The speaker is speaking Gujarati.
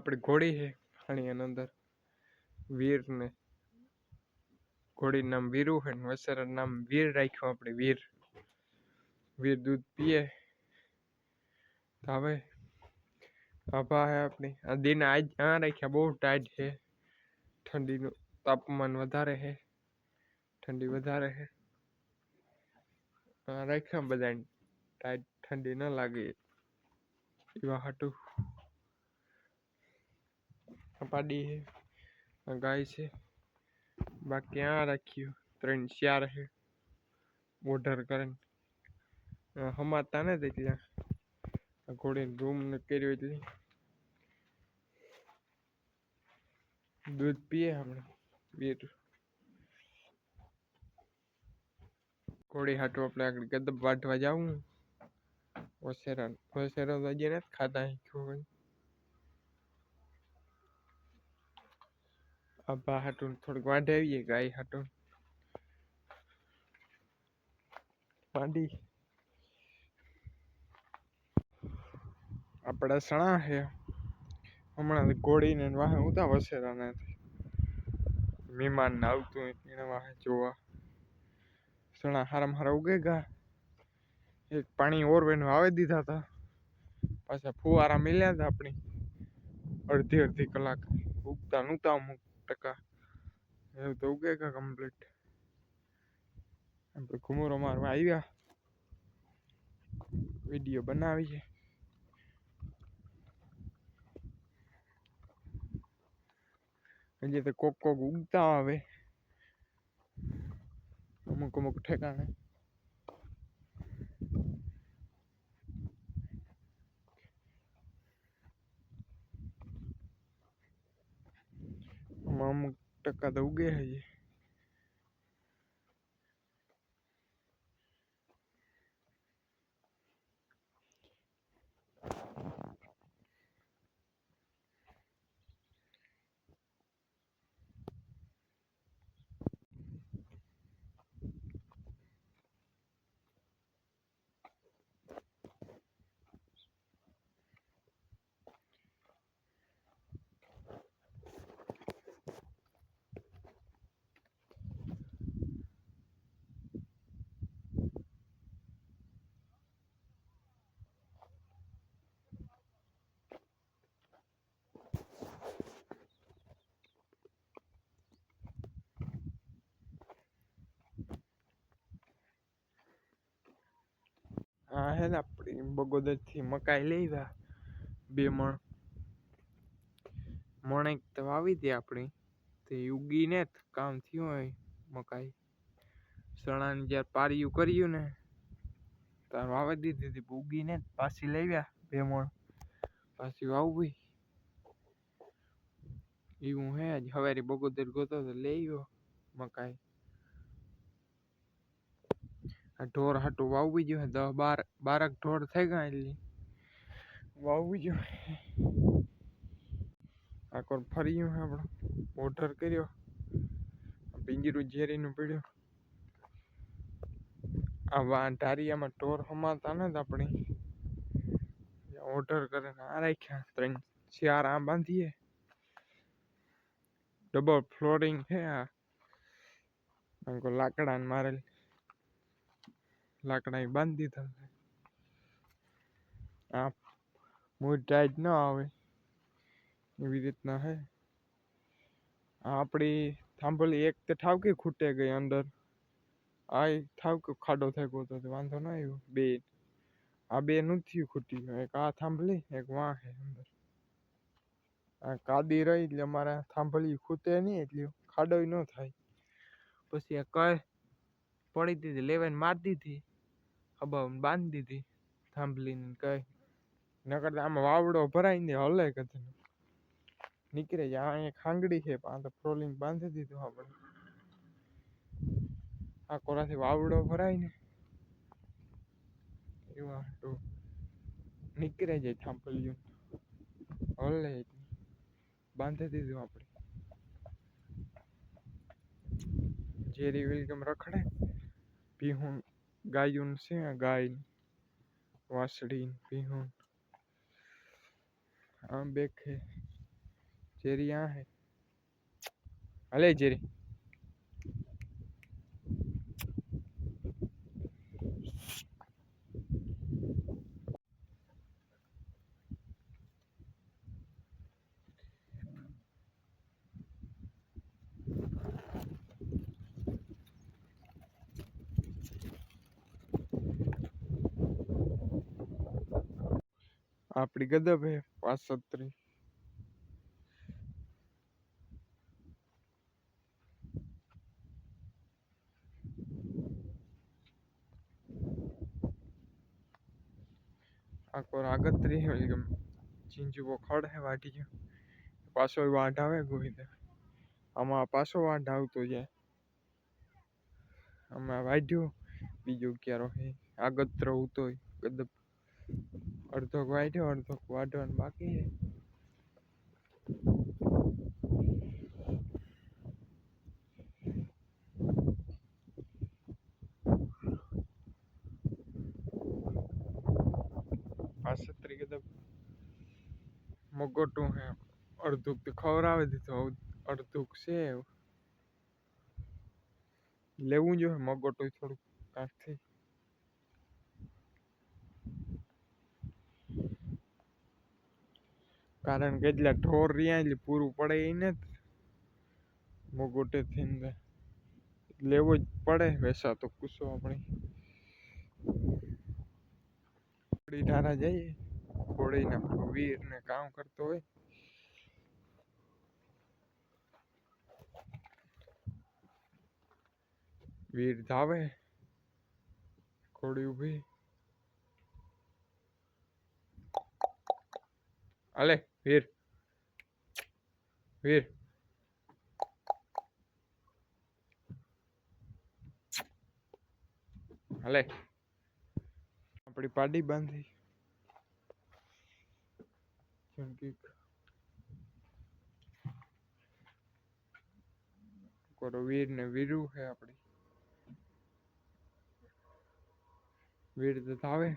આપણી ઘોડી છે પાણી અંદર વીર ને ઘોડી નામ વીરુ છે ને વસેરા નામ વીર રાખ્યું આપણે વીર વીર દૂધ પીએ તો હવે આભા હે આપણી આ દિન આજ રાખ્યા બહુ ટાઈટ છે ઠંડીનું તાપમાન વધારે છે ઠંડી વધારે છે રાખ્યા બધા ટાઈટ ઠંડી ન લાગે એવા હાટું પાડી છે ગાય છે બાકી આ રાખ્યું 3-4 છે ઓર્ડર કરીને હમાતા ને એટલે ઘોડીને રૂમ ને કર્યો એટલે દૂધ પીએ આપણે વીર ઘોડી હાટું આપણે આગળ ગદબ વાઢવા જાવું વસેરા તો હજી નથી ખાતા આભા હાટું થોડીક વાઢે આવીએ ગાય હાટું વાઢી આપણા સણા છે હમણાં ઘોડીને વાહે ઉતા વસેરાને મહેમાન આવતું એને વાહે જોવા સણા હારામ હારા ઉગે ગા એક પાણી ઓરવેનું વાવી દીધા હતા પાછા ફુવારા મિલ્યા હતા આપણી અડધી કલાક ઉગતા નહોતા અમુક ટકા એવું તો ઉગે ગા કમ્પ્લીટ આપણે ઘુમરો મારવા આવ્યા વિડીયો બનાવીએ હજી તો કોક ઉગતા આવે અમુક ઠેકાણે અમુક ટકા તો ઉગે હજી આ હે ને આપણી બગોદર થી મકાઈ લેવા 2 મણ એક તો વાવી હતી આપણી તે ઉગીને કામ થયું હોય મકાઈ સણાની જ્યારે પારિયું કર્યું ને તાર વાવી દીધી હતી ઉગીને પાછી લેવ્યા 2 મણ પાછી વાવવી એવું હે જ હવારી બગોદર ગોતો તો લઈ ગયો મકાઈ આ ઢોર હાટું વાવવી જોઈએ 10-12 ઢોર થઈ ગયા એટલે વાવવી જોઈએ આ કોર ફર્યું હે આપણો ઓર્ડર કર્યો પિંજરું ઝેરીનું પડ્યું આ ઢારિયામાં ઢોર હમાતા ને આપણી ઓર્ડર કરીને આ રાખ્યા 3-4 આ બાંધીએ ડબલ ફ્લોરિંગ છે આ લાકડા ને મારેલ લાકડા બાંધી દીધા આ મૂળ ટાઈટ ન આવે એવી રીતના હે આપણી થાંભલી એક તો ઠાવકી ખૂટે ગઈ અંદર આ ઠાવકો ખાડો થઈ ગયો તો વાંધો ન આવ્યો બે આ બે નથી ખૂટી એક આ થાંભલી એક વાં છે અંદર આ કાદી રહી એટલે અમારે થાંભલી ખૂટે નહીં એટલે ખાડો ન થાય પછી આ કઈ પડી દીધી લેવાઈને મારી દીધી હબા બાંધી દીધી થાંભલીને કઈ નકર આમાં વાવડો ભરાઈ ને હલે કદી નીકળે જાય અહીંયા ખાંગડી છે પણ આ તો ફ્રોલિંગ બાંધી દીધું આપણે આ કોરાથી વાવડો ભરાય ને એવા તો નીકળે જાય થાંભલીઓ હલે બાંધી દીધું આપણે ઝેરી વેલકમ રખડે ભીહું ગાયું છે ગાય વાસળી ભીહું આમ બેખે जेरी यहाँ है अले जेरी आपड़ी गदब है 5 आकोर आगत्री है एकदम चिंचू वो खड़ है वाटी जो पासो वाट आवे गोई दे आमा पासो वाट आवतो जाय आमा वाड्यो बीजो क्यारो है आगत्र उतो गदब अर्धोक वाड्यो अर्धोक वाडवान बाकी है पासत्री गदब मगोटू है अर्धोक तो खवरावे दीधो अर्धोक से लेवू जो है मगोटू थोड़ું કાઠથી કારણ કે એટલા ઢોર રહ્યા એટલે પૂરું પડે એ ને મગોટે થઈને લેવો જ પડે વૈસા તો કુસો આપણે ઢારા જઈએ ઘોડીને વીર ને કામ કરતો હોય વીર ધાવે ઘોડી ઊભી અલે વીર વીર અલે આપણી પાડી બાંધી જેમકે કોરો વીર ને વીરુ है આપણી વીર તો ધાવે